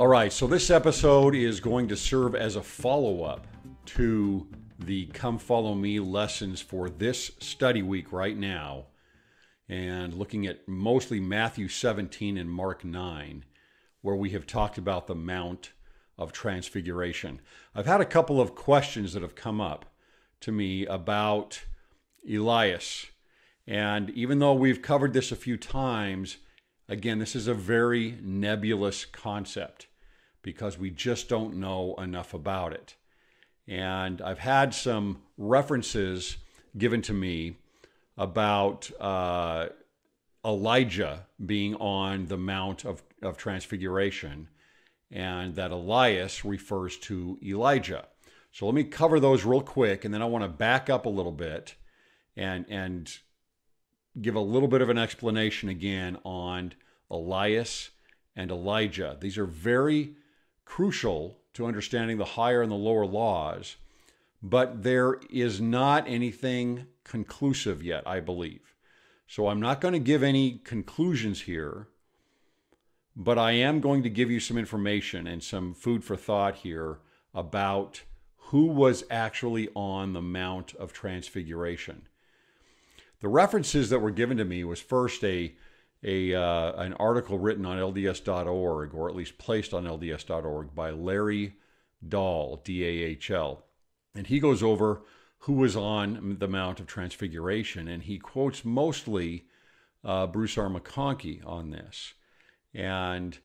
All right, so this episode is going to serve as a follow-up to the Come Follow Me lessons for this study week right now, and looking at mostly Matthew 17 and Mark 9, where we have talked about the Mount of Transfiguration. I've had a couple of questions that have come up to me about Elias, and even though we've covered this a few times, again, this is a very nebulous concept because we just don't know enough about it. And I've had some references given to me about Elijah being on the Mount of Transfiguration, and that Elias refers to Elijah. So let me cover those real quick, and then I want to back up a little bit and give a little bit of an explanation again on Elias and Elijah. These are very crucial to understanding the higher and the lower laws, but there is not anything conclusive yet, I believe. So I'm not going to give any conclusions here, but I am going to give you some information and some food for thought here about who was actually on the Mount of Transfiguration. The references that were given to me was first an article written on LDS.org, or at least placed on LDS.org, by Larry Dahl, D-A-H-L. And he goes over who was on the Mount of Transfiguration, and he quotes mostly Bruce R. McConkie on this. And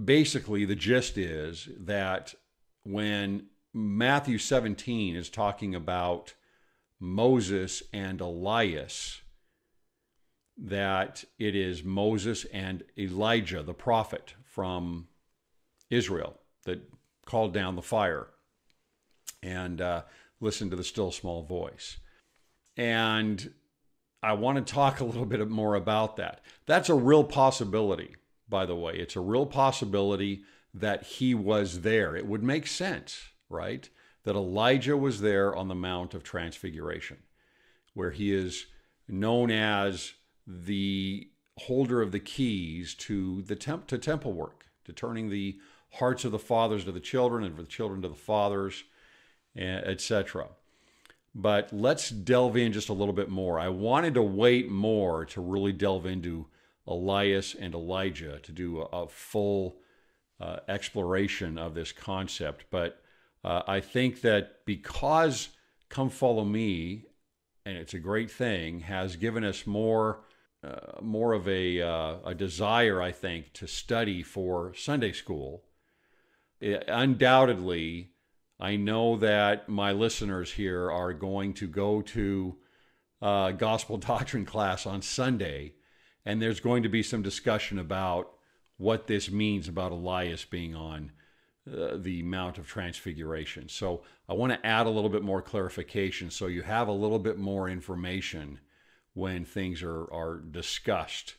basically the gist is that when Matthew 17 is talking about Moses and Elias, that it is Moses and Elijah, the prophet from Israel, that called down the fire and listened to the still small voice. And I want to talk a little bit more about that. That's a real possibility, by the way. It's a real possibility that he was there. It would make sense, right? That Elijah was there on the Mount of Transfiguration, where he is known as the holder of the keys to the temple work, to turning the hearts of the fathers to the children and for the children to the fathers, etc. But let's delve in just a little bit more. I wanted to wait more to really delve into Elias and Elijah, to do a full exploration of this concept. But I think that because Come Follow Me, and it's a great thing, has given us more of a desire, I think, to study for Sunday school. Undoubtedly, I know that my listeners here are going to go to gospel doctrine class on Sunday, and there's going to be some discussion about what this means about Elias being on the Mount of Transfiguration. So I want to add a little bit more clarification so you have a little bit more information when things are discussed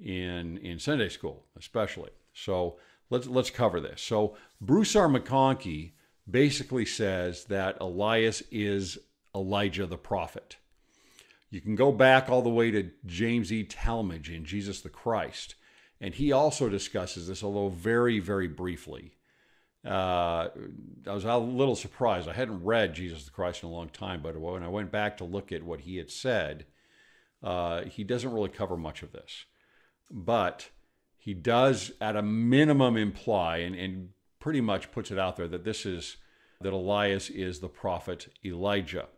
in Sunday school, especially. So let's cover this. So Bruce R. McConkie basically says that Elias is Elijah the prophet. You can go back all the way to James E. Talmage in Jesus the Christ, and he also discusses this, although very, very briefly. I was a little surprised. I hadn't read Jesus the Christ in a long time, but when I went back to look at what he had said, he doesn't really cover much of this. But he does, at a minimum, imply and pretty much puts it out there that that Elias is the prophet Elijah.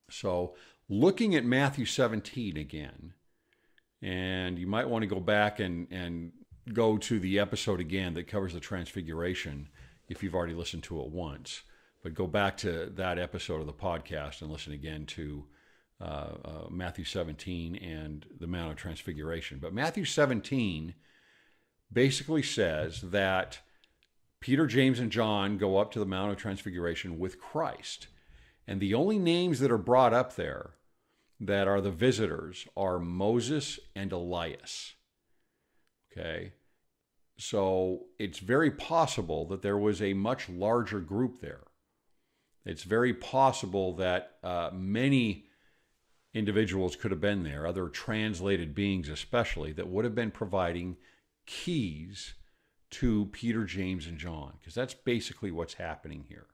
So looking at Matthew 17 again, and you might want to go back and go to the episode again that covers the Transfiguration if you've already listened to it once. But go back to that episode of the podcast and listen again to Matthew 17 and the Mount of Transfiguration. But Matthew 17 basically says that Peter, James, and John go up to the Mount of Transfiguration with Christ. And the only names that are brought up there that are the visitors are Moses and Elias. Okay? So it's very possible that there was a much larger group there. It's very possible that many individuals could have been there, other translated beings especially, that would have been providing keys to Peter, James, and John, because that's basically what's happening here.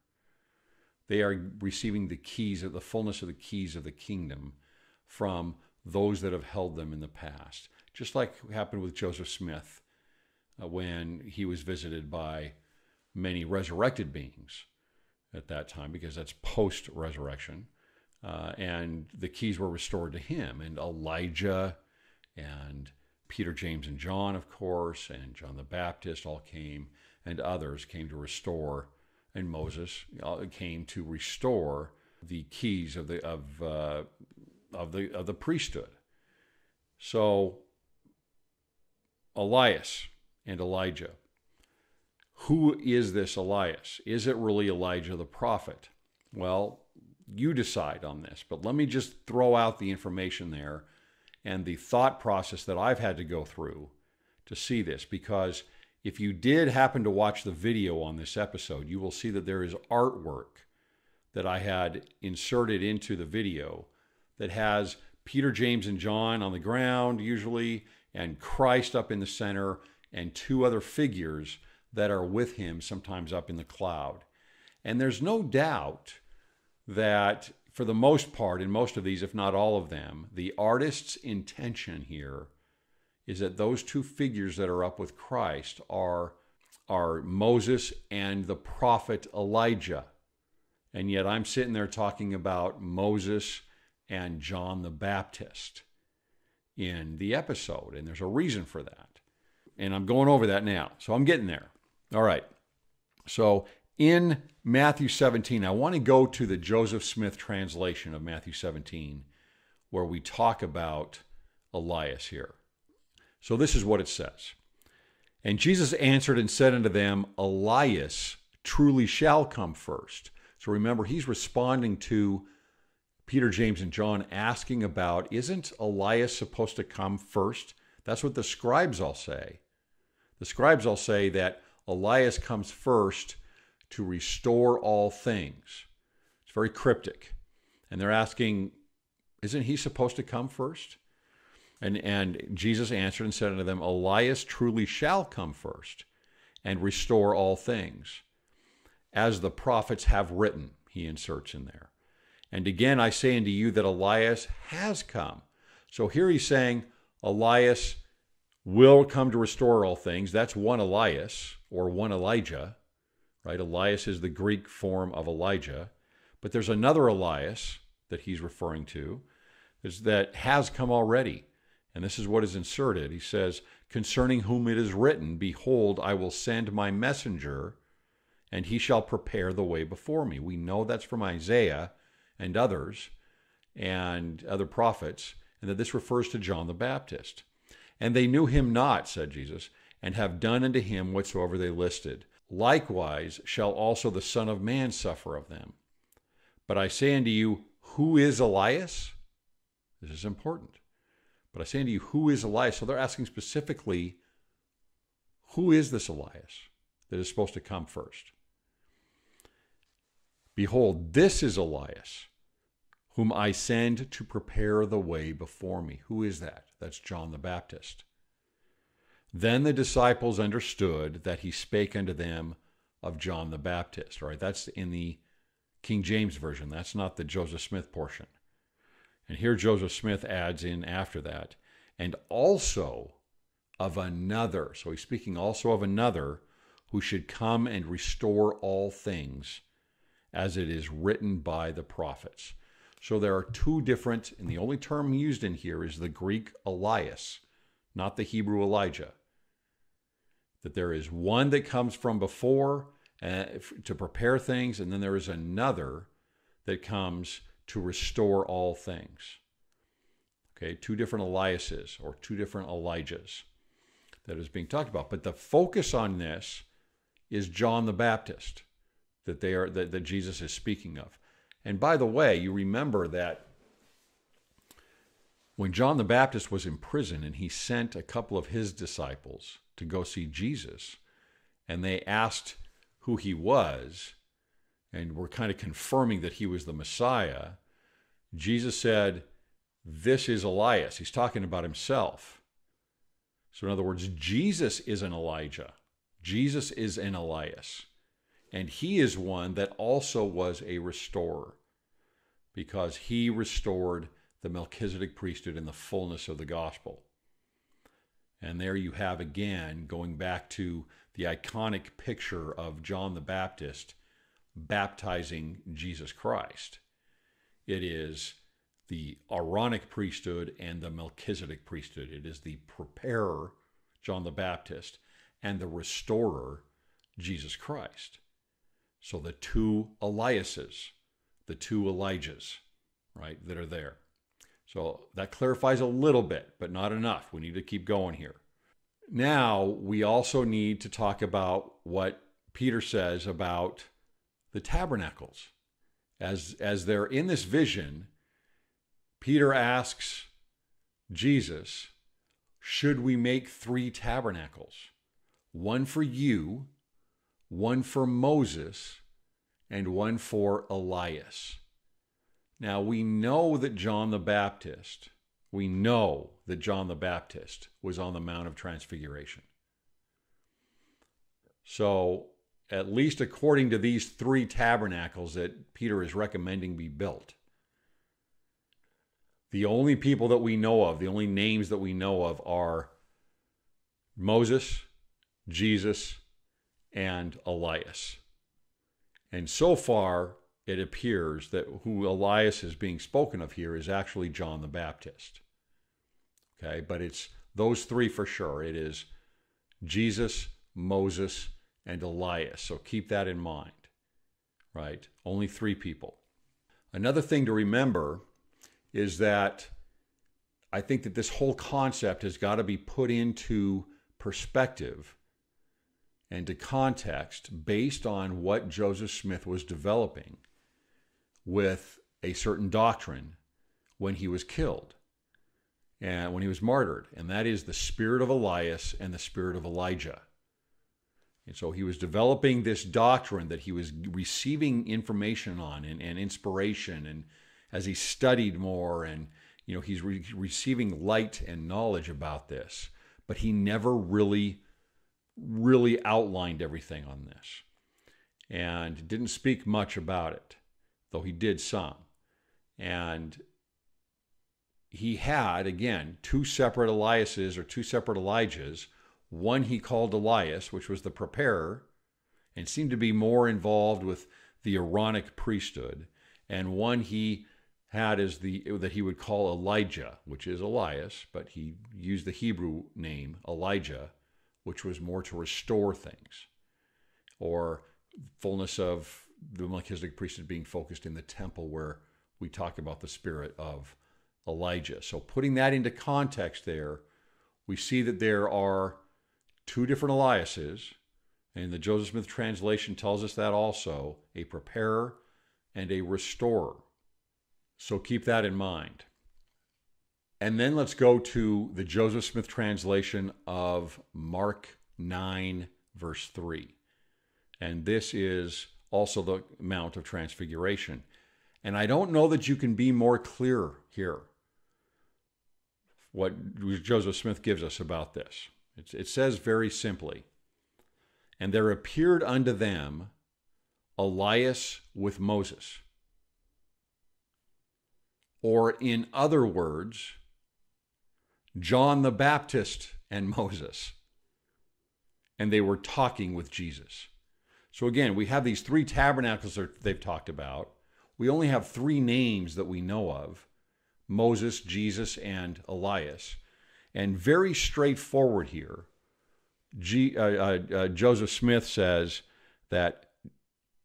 They are receiving the keys of the fullness of the keys of the kingdom from those that have held them in the past. Just like happened with Joseph Smith when he was visited by many resurrected beings at that time, because that's post-resurrection. And the keys were restored to him. And Elijah and Peter, James, and John, of course, and John the Baptist all came, and others came to restore, and Moses came to restore the keys of the priesthood. So Elias and Elijah. Who is this Elias? Is it really Elijah the prophet? Well, you decide on this, but let me just throw out the information there and the thought process that I've had to go through to see this, because if you did happen to watch the video on this episode, you will see that there is artwork that I had inserted into the video that has Peter, James, and John on the ground usually, and Christ up in the center, and two other figures that are with him, sometimes up in the cloud. And there's no doubt that for the most part, in most of these, if not all of them, the artist's intention here is that those two figures that are up with Christ are Moses and the prophet Elijah. And yet I'm sitting there talking about Moses and John the Baptist in the episode, and there's a reason for that. And I'm going over that now, so I'm getting there. All right. So in Matthew 17, I want to go to the Joseph Smith translation of Matthew 17, where we talk about Elias here. So this is what it says. And Jesus answered and said unto them, Elias truly shall come first. So remember, he's responding to Peter, James, and John asking about, isn't Elias supposed to come first? That's what the scribes all say. The scribes all say that Elias comes first to restore all things. It's very cryptic. And they're asking, isn't he supposed to come first? And Jesus answered and said unto them, Elias truly shall come first and restore all things, as the prophets have written, he inserts in there. And again, I say unto you that Elias has come. So here he's saying Elias will come to restore all things. That's one Elias, or one Elijah, right? Elias is the Greek form of Elijah. But there's another Elias that he's referring to that has come already. And this is what is inserted. He says, concerning whom it is written, behold, I will send my messenger, and he shall prepare the way before me. We know that's from Isaiah and others and other prophets, and that this refers to John the Baptist. And they knew him not, said Jesus, and have done unto him whatsoever they listed. Likewise shall also the Son of Man suffer of them. But I say unto you, who is Elias? This is important. But I say unto you, who is Elias? So they're asking specifically, who is this Elias that is supposed to come first? Behold, this is Elias, whom I send to prepare the way before me. Who is that? That's John the Baptist. Then the disciples understood that he spake unto them of John the Baptist. All right, that's in the King James Version. That's not the Joseph Smith portion. And here Joseph Smith adds in after that, and also of another. So he's speaking also of another who should come and restore all things, as it is written by the prophets. So there are two different, and the only term used in here is the Greek Elias, not the Hebrew Elijah. That there is one that comes from before to prepare things, and then there is another that comes to restore all things. Okay, two different Eliases or two different Elijahs that is being talked about. But the focus on this is John the Baptist that Jesus is speaking of. And by the way, you remember that when John the Baptist was in prison and he sent a couple of his disciples to go see Jesus, and they asked who he was and were kind of confirming that he was the Messiah, Jesus said, this is Elias. He's talking about himself. So in other words, Jesus is an Elijah. Jesus is an Elias, and he is one that also was a restorer, because he restored the Melchizedek priesthood in the fullness of the gospel. And there you have again, going back to the iconic picture of John the Baptist baptizing Jesus Christ. It is the Aaronic priesthood and the Melchizedek priesthood. It is the preparer, John the Baptist, and the restorer, Jesus Christ. So the two Eliases, the two Elijahs, right, that are there. So that clarifies a little bit, but not enough. We need to keep going here. Now, we also need to talk about what Peter says about the tabernacles. As they're in this vision, Peter asks Jesus, should we make 3 tabernacles? One for you, one for Moses, and one for Elias. Now, we know that John the Baptist was on the Mount of Transfiguration. So, at least according to these 3 tabernacles that Peter is recommending be built, the only people that we know of, the only names that we know of are Moses, Jesus, and Elias. And so far, it appears that who Elias is being spoken of here is actually John the Baptist. Okay, but it's those 3 for sure. It is Jesus, Moses, and Elias. So keep that in mind, right? Only 3 people. Another thing to remember is that I think that this whole concept has got to be put into perspective and to context based on what Joseph Smith was developing with a certain doctrine when he was killed and when he was martyred, and that is the spirit of Elias and the spirit of Elijah. And so he was developing this doctrine that he was receiving information on and inspiration, and as he studied more, and he's receiving light and knowledge about this, but he never really outlined everything on this and didn't speak much about it, though he did some. And he had, again, 2 separate Eliases or 2 separate Elijahs. One he called Elias, which was the preparer, and seemed to be more involved with the Aaronic priesthood. And one he had as that he would call Elijah, which is Elias, but he used the Hebrew name Elijah, which was more to restore things, or fullness of the Melchizedek priesthood being focused in the temple, where we talk about the spirit of Elijah. So putting that into context there, we see that there are 2 different Eliases, and the Joseph Smith translation tells us that also, a preparer and a restorer. So keep that in mind. And then let's go to the Joseph Smith translation of Mark 9, verse 3. And this is also the Mount of Transfiguration. And I don't know that you can be more clear here what Joseph Smith gives us about this. It says very simply, and there appeared unto them Elias with Moses. Or in other words, John the Baptist and Moses. And they were talking with Jesus. So again, we have these 3 tabernacles that they've talked about. We only have 3 names that we know of: Moses, Jesus, and Elias. And very straightforward here, Joseph Smith says that,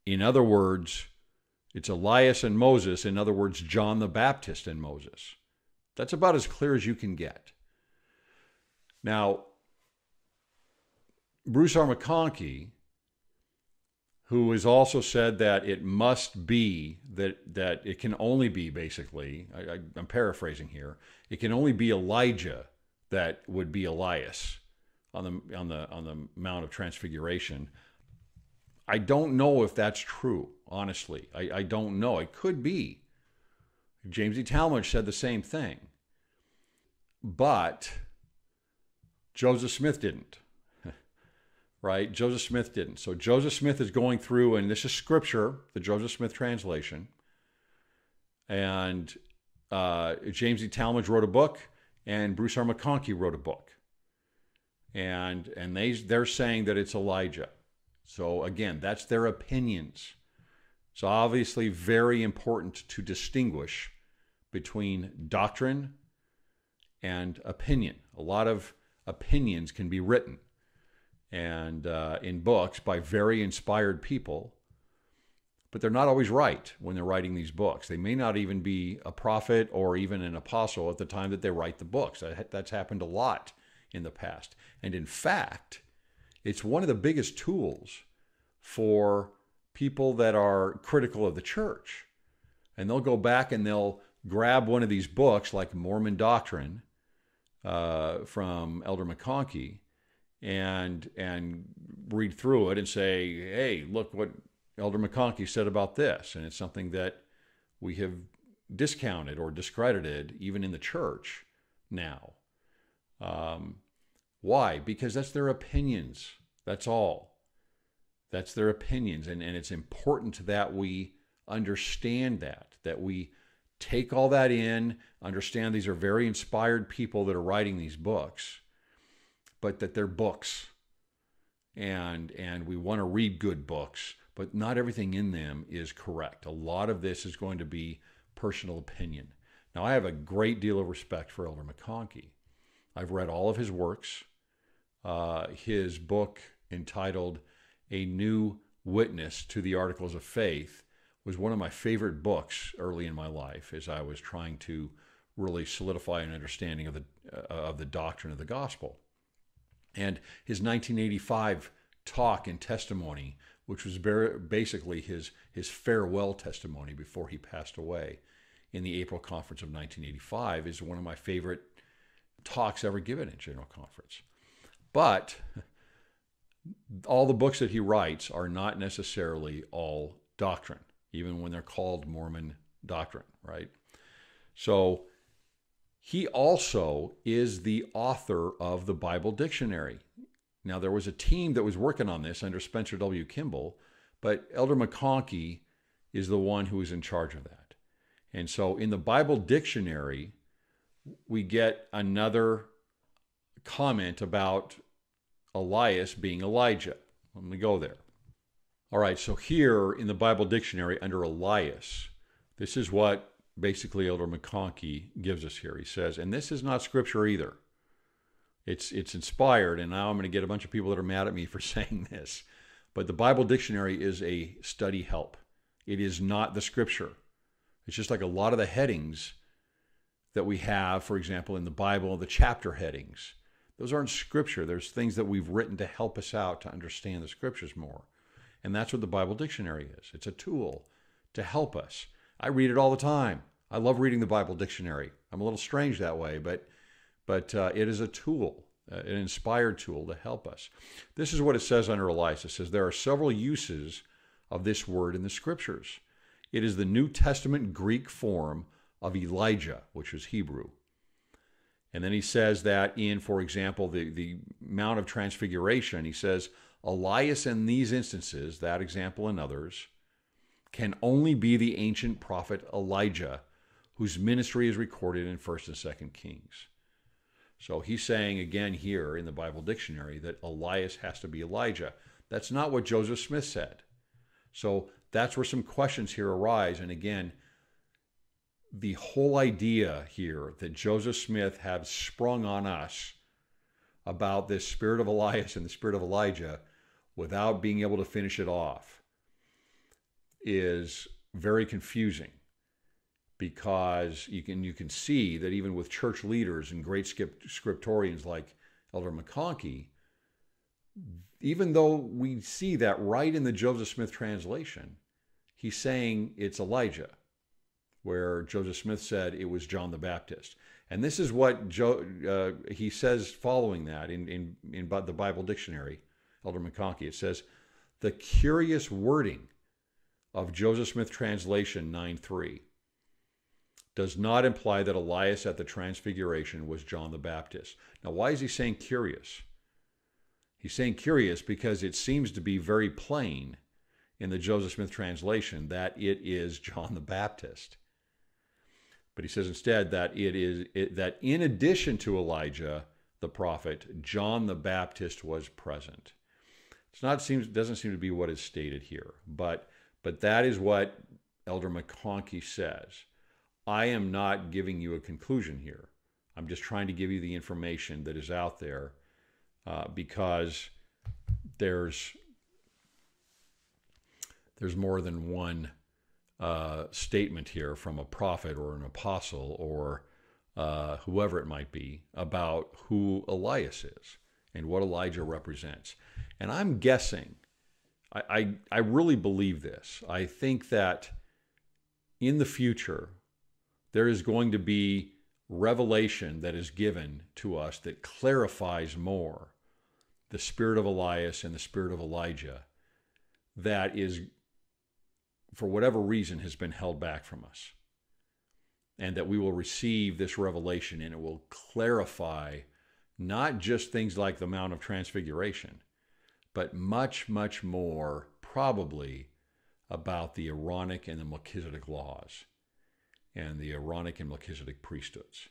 in other words, it's Elias and Moses. In other words, John the Baptist and Moses. That's about as clear as you can get. Now, Bruce R. McConkie, who has also said that it must be, that it can only be, basically, I'm paraphrasing here, it can only be Elijah that would be Elias on the Mount of Transfiguration. I don't know if that's true, honestly. I don't know. It could be. James E. Talmage said the same thing. But Joseph Smith didn't. right? Joseph Smith didn't. So Joseph Smith is going through, and this is scripture, the Joseph Smith translation. And James E. Talmage wrote a book, and Bruce R. McConkie wrote a book. And they're saying that it's Elijah. So again, that's their opinions. So obviously very important to distinguish between doctrine and opinion. A lot of opinions can be written and in books by very inspired people, but they're not always right when they're writing these books. They may not even be a prophet or even an apostle at the time that they write the books. That's happened a lot in the past. And in fact, it's one of the biggest tools for people that are critical of the church. And they'll go back and they'll grab one of these books like Mormon Doctrine from Elder McConkie and read through it and say, hey, look what Elder McConkie said about this. And it's something that we have discounted or discredited even in the church now. Why? Because that's their opinions. That's all. That's their opinions. And it's important that we understand that we take all that in, understand these are very inspired people that are writing these books, but that they're books. And we want to read good books, but not everything in them is correct. A lot of this is going to be personal opinion. Now, I have a great deal of respect for Elder McConkie. I've read all of his works. His book entitled A New Witness to the Articles of Faith was one of my favorite books early in my life as I was trying to really solidify an understanding of the doctrine of the gospel. And his 1985 talk and testimony, which was basically his farewell testimony before he passed away in the April conference of 1985, is one of my favorite talks ever given at General Conference. But all the books that he writes are not necessarily all doctrine, even when they're called Mormon doctrine, right? So he also is the author of the Bible Dictionary. Now, there was a team that was working on this under Spencer W. Kimball, but Elder McConkie is the one who is in charge of that. And so in the Bible Dictionary, we get another comment about Elias being Elijah. Let me go there. All right, so here in the Bible Dictionary under Elias, this is what basically Elder McConkie gives us here. He says, and this is not scripture either. It's inspired, and now I'm going to get a bunch of people that are mad at me for saying this. But the Bible Dictionary is a study help. It is not the scripture. It's just like a lot of the headings that we have, for example, in the Bible, the chapter headings. Those aren't scripture. There's things that we've written to help us out to understand the scriptures more. And that's what the Bible Dictionary is. It's a tool to help us. I read it all the time. I love reading the Bible Dictionary. I'm a little strange that way, but it is a tool, an inspired tool to help us. This is what it says under Elias. It says, there are several uses of this word in the scriptures. It is the New Testament Greek form of Elijah, which is Hebrew. And then he says that in, for example, the Mount of Transfiguration, he says, Elias in these instances, that example and others, can only be the ancient prophet Elijah, whose ministry is recorded in 1st and 2nd Kings. So he's saying again here in the Bible Dictionary that Elias has to be Elijah. That's not what Joseph Smith said. So that's where some questions here arise. And again, the whole idea here that Joseph Smith has sprung on us about this spirit of Elias and the spirit of Elijah without being able to finish it off is very confusing, because you can see that even with church leaders and great scriptorians like Elder McConkie, even though we see that right in the Joseph Smith translation, he's saying it's Elijah, where Joseph Smith said it was John the Baptist. And this is what he says following that in the Bible Dictionary, Elder McConkie. It says, the curious wording of Joseph Smith translation 9:3 does not imply that Elias at the Transfiguration was John the Baptist. Now, why is he saying curious? He's saying curious because it seems to be very plain in the Joseph Smith translation that it is John the Baptist. But he says instead that that in addition to Elijah the prophet, John the Baptist was present. Doesn't seem to be what is stated here, but that is what Elder McConkie says. I am not giving you a conclusion here. I'm just trying to give you the information that is out there, because there's more than one statement here from a prophet or an apostle or whoever it might be about who Elias is and what Elijah represents. And I'm guessing, I really believe this. I think that in the future, there is going to be revelation that is given to us that clarifies more the spirit of Elias and the spirit of Elijah that is, for whatever reason, has been held back from us. And that we will receive this revelation and it will clarify not just things like the Mount of Transfiguration, but much, much more probably about the Aaronic and the Melchizedek laws and the Aaronic and Melchizedek priesthoods.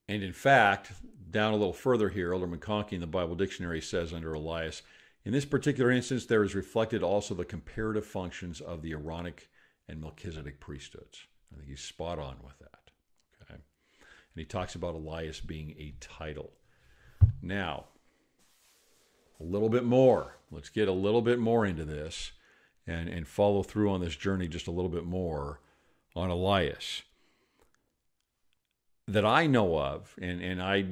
And in fact, down a little further here, Elder McConkie in the Bible Dictionary says under Elias, in this particular instance, there is reflected also the comparative functions of the Aaronic and Melchizedek priesthoods. I think he's spot on with that. Okay, and he talks about Elias being a title. Now, a little bit more. Let's get a little bit more into this and follow through on this journey just a little bit more on Elias. That I know of, and I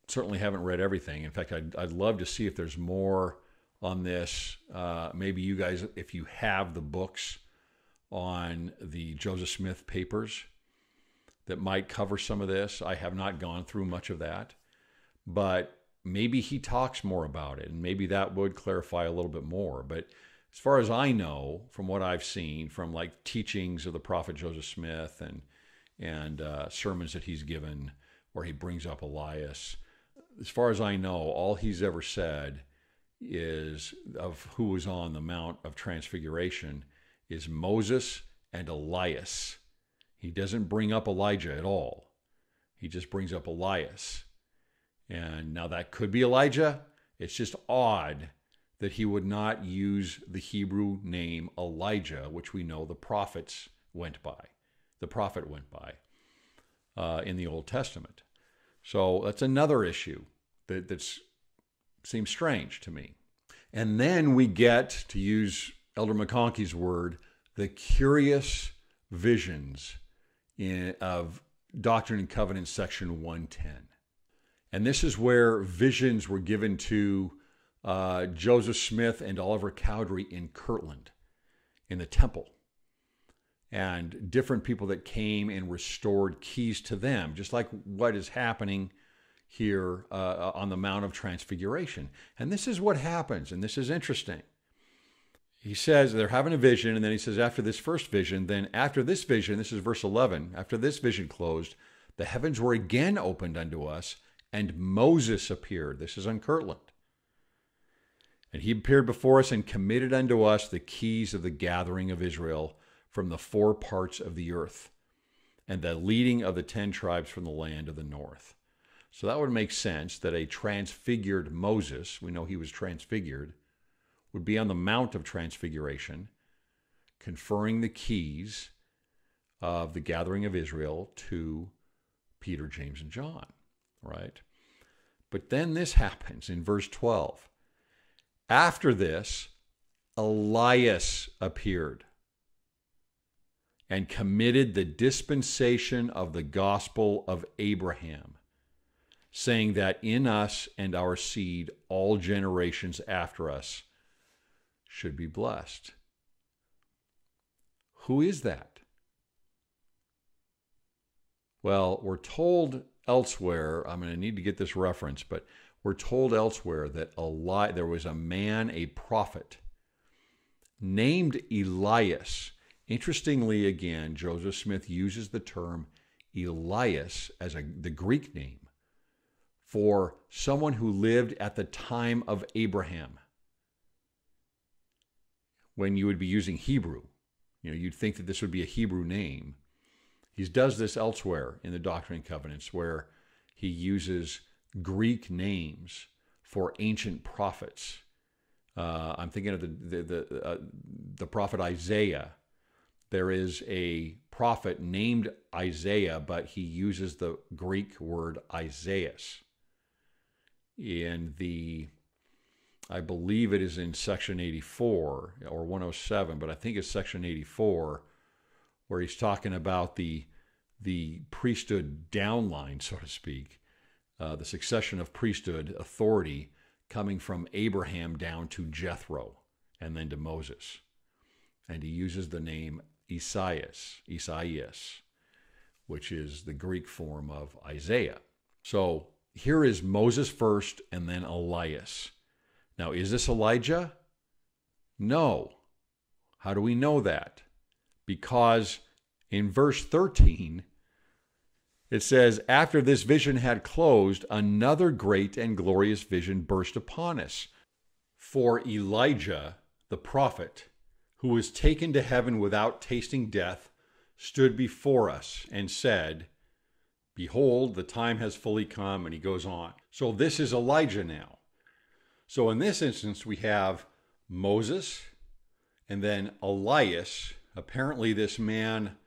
certainly haven't read everything. In fact, I'd love to see if there's more on this. Maybe you guys, if you have the books on the Joseph Smith papers that might cover some of this. I have not gone through much of that, but maybe he talks more about it, and maybe that would clarify a little bit more. But as far as I know, from what I've seen, from like teachings of the prophet Joseph Smith and sermons that he's given where he brings up Elias, as far as I know, all he's ever said is of who was on the Mount of Transfiguration is Moses and Elias. He doesn't bring up Elijah at all. He just brings up Elias. And now that could be Elijah. It's just odd that he would not use the Hebrew name Elijah, which we know the prophets went by. The prophet went by in the Old Testament. So that's another issue that seems strange to me. And then we get, to use Elder McConkie's word, the curious visions of Doctrine and Covenants, section 110. And this is where visions were given to Joseph Smith and Oliver Cowdery in Kirtland, in the temple. And different people that came and restored keys to them, just like what is happening here on the Mount of Transfiguration. And this is what happens, and this is interesting. He says they're having a vision, and then he says after this first vision, then after this vision, this is verse 11, after this vision closed, the heavens were again opened unto us, and Moses appeared. This is on Kirtland. And he appeared before us and committed unto us the keys of the gathering of Israel from the four parts of the earth, and the leading of the 10 tribes from the land of the north. So that would make sense that a transfigured Moses, we know he was transfigured, would be on the Mount of Transfiguration, conferring the keys of the gathering of Israel to Peter, James, and John, right? But then this happens in verse 12. After this, Elias appeared and committed the dispensation of the gospel of Abraham, saying that in us and our seed all generations after us should be blessed. Who is that? Well, we're told elsewhere, I'm going to need to get this reference, but we're told elsewhere that there was a man, a prophet, named Elias. Interestingly, again, Joseph Smith uses the term Elias as the Greek name for someone who lived at the time of Abraham. When you would be using Hebrew, you'd think that this would be a Hebrew name. He does this elsewhere in the Doctrine and Covenants, where he uses Greek names for ancient prophets. I'm thinking of the prophet Isaiah. There is a prophet named Isaiah, but he uses the Greek word Isaias. I believe it is in section 84 or 107, but I think it's section 84, where he's talking about the priesthood downline, so to speak, the succession of priesthood authority coming from Abraham down to Jethro and then to Moses. And he uses the name Isaias, which is the Greek form of Isaiah. So here is Moses first and then Elias. Now, is this Elijah? No. How do we know that? Because in verse 13, it says, after this vision had closed, another great and glorious vision burst upon us. For Elijah, the prophet, who was taken to heaven without tasting death, stood before us and said, behold, the time has fully come, and he goes on. So this is Elijah now. So in this instance, we have Moses and then Elias, apparently this man,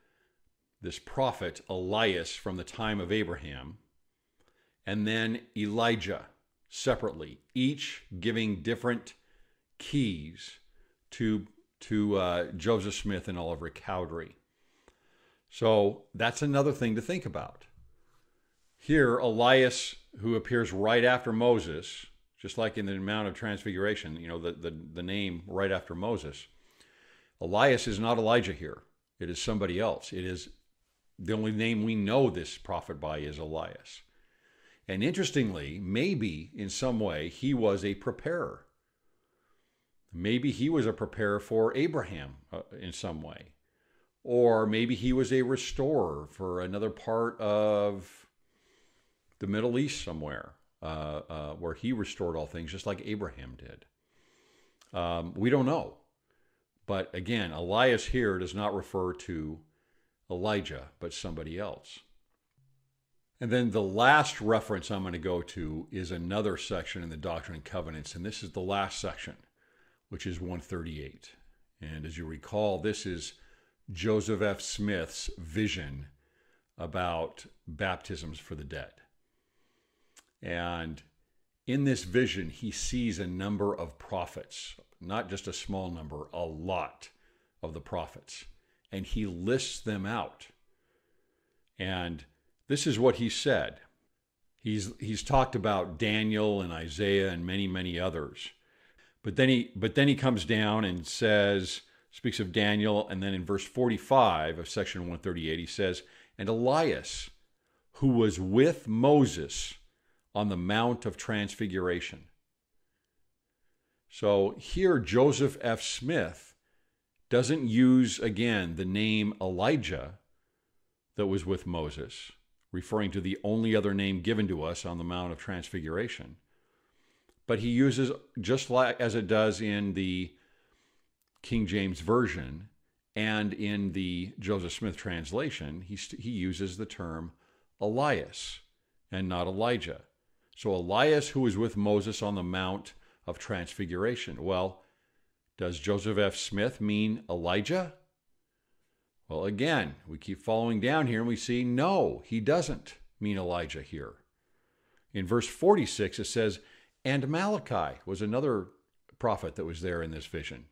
this prophet, Elias from the time of Abraham, and then Elijah separately, each giving different keys to Joseph Smith and Oliver Cowdery. So that's another thing to think about. Here, Elias, who appears right after Moses, just like in the Mount of Transfiguration, the name right after Moses, Elias is not Elijah here. It is somebody else. It is the only name we know this prophet by is Elias. And interestingly, maybe in some way he was a preparer. Maybe he was a preparer for Abraham in some way. Or maybe he was a restorer for another part of the Middle East somewhere, where he restored all things just like Abraham did. We don't know. But again, Elias here does not refer to Elijah, but somebody else. And then the last reference I'm going to go to is another section in the Doctrine and Covenants, and this is the last section, which is 138. And as you recall, this is Joseph F. Smith's vision about baptisms for the dead. And in this vision, he sees a number of prophets, not just a small number, a lot of the prophets. And he lists them out. And this is what he said. He's talked about Daniel and Isaiah and many, many others. But then he comes down and speaks of Daniel, and then in verse 45 of section 138, he says, and Elias, who was with Moses on the Mount of Transfiguration. So here Joseph F. Smith doesn't use, again, the name Elijah that was with Moses, referring to the only other name given to us on the Mount of Transfiguration. But he uses, just like as it does in the King James Version and in the Joseph Smith translation, he uses the term Elias and not Elijah. So Elias, who was with Moses on the Mount of Transfiguration. Well, does Joseph F. Smith mean Elijah? Well, again, we keep following down here and we see, no, he doesn't mean Elijah here. In verse 46, it says, and Malachi was another prophet that was there in this vision.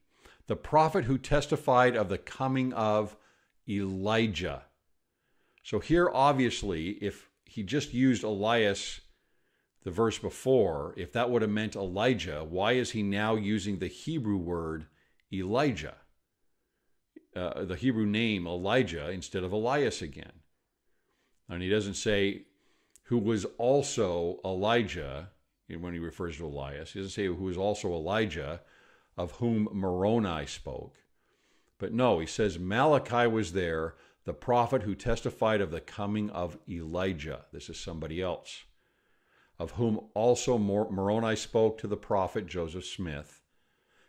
The prophet who testified of the coming of Elijah. So here, obviously, if he just used Elias, the verse before, if that would have meant Elijah, why is he now using the Hebrew word Elijah? The Hebrew name Elijah instead of Elias again. And he doesn't say who was also Elijah when he refers to Elias. He doesn't say who was also Elijah, of whom Moroni spoke. But no, he says Malachi was there, the prophet who testified of the coming of Elijah. This is somebody else. of whom also Moroni spoke to the prophet Joseph Smith,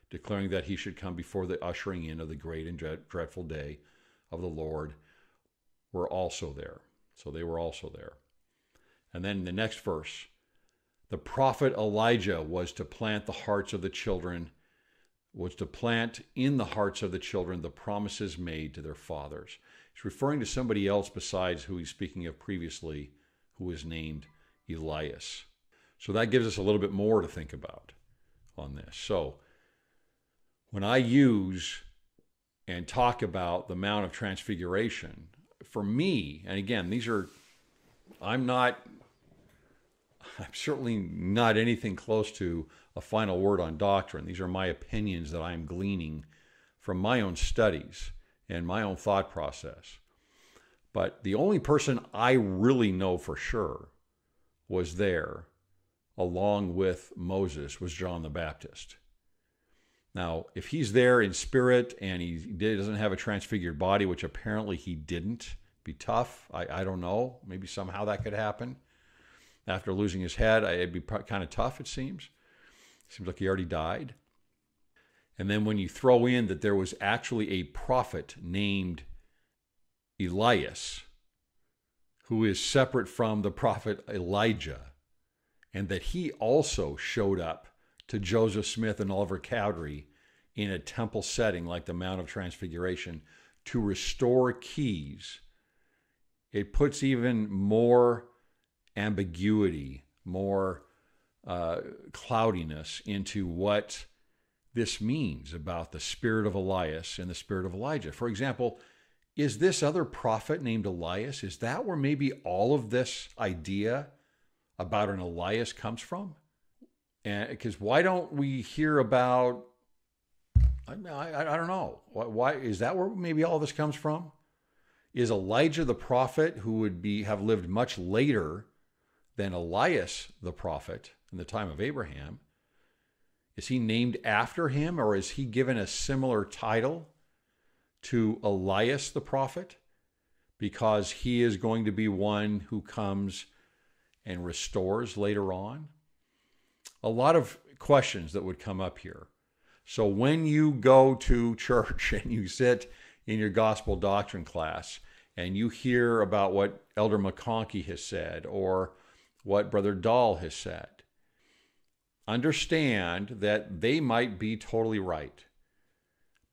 declaring that he should come before the ushering in of the great and dreadful day of the Lord, were also there. So they were also there. And then the next verse, the prophet Elijah was to plant the hearts of the children, was to plant in the hearts of the children the promises made to their fathers. He's referring to somebody else besides who he's speaking of previously, who was named Elias. So that gives us a little bit more to think about on this. So when I use and talk about the Mount of Transfiguration, for me, and again, I'm certainly not anything close to a final word on doctrine. These are my opinions that I'm gleaning from my own studies and my own thought process. But the only person I really know for sure was there, along with Moses, was John the Baptist. Now, if he's there in spirit and he doesn't have a transfigured body, which apparently he didn't, be tough. I don't know. Maybe somehow that could happen. After losing his head, it'd be kind of tough, it seems. Seems like he already died. And then when you throw in that there was actually a prophet named Elias, who is separate from the prophet Elijah, and that he also showed up to Joseph Smith and Oliver Cowdery in a temple setting like the Mount of Transfiguration to restore keys, it puts even more ambiguity, more cloudiness into what this means about the spirit of Elias and the spirit of Elijah. For example, is this other prophet named Elias, is that where maybe all of this idea about an Elias comes from? And because why don't we hear about, I don't know, why is that where maybe all this comes from? Is Elijah the prophet, who would have lived much later than Elias the prophet in the time of Abraham, is he named after him, or is he given a similar title to Elias the prophet because he is going to be one who comes and restores later on? A lot of questions that would come up here. So when you go to church and you sit in your gospel doctrine class and you hear about what Elder McConkie has said or what Brother Dahl has said, understand that they might be totally right,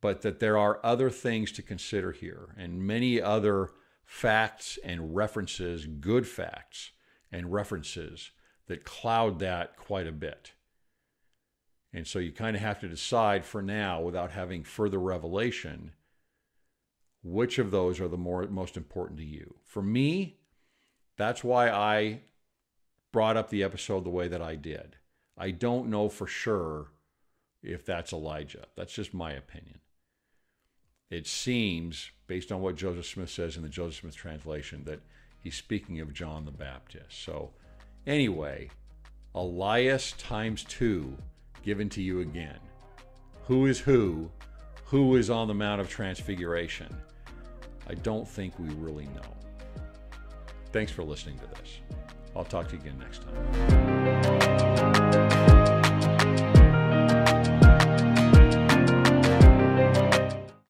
but that there are other things to consider here and many other facts and references, good facts and references, that cloud that quite a bit. And so you kind of have to decide for now, without having further revelation, which of those are the most important to you. For me, that's why I brought up the episode the way that I did. I don't know for sure if that's Elijah. That's just my opinion. It seems, based on what Joseph Smith says in the Joseph Smith translation, that he's speaking of John the Baptist. So anyway, Elias times 2 given to you again. Who is who? Who is on the Mount of Transfiguration? I don't think we really know. Thanks for listening to this. I'll talk to you again next time.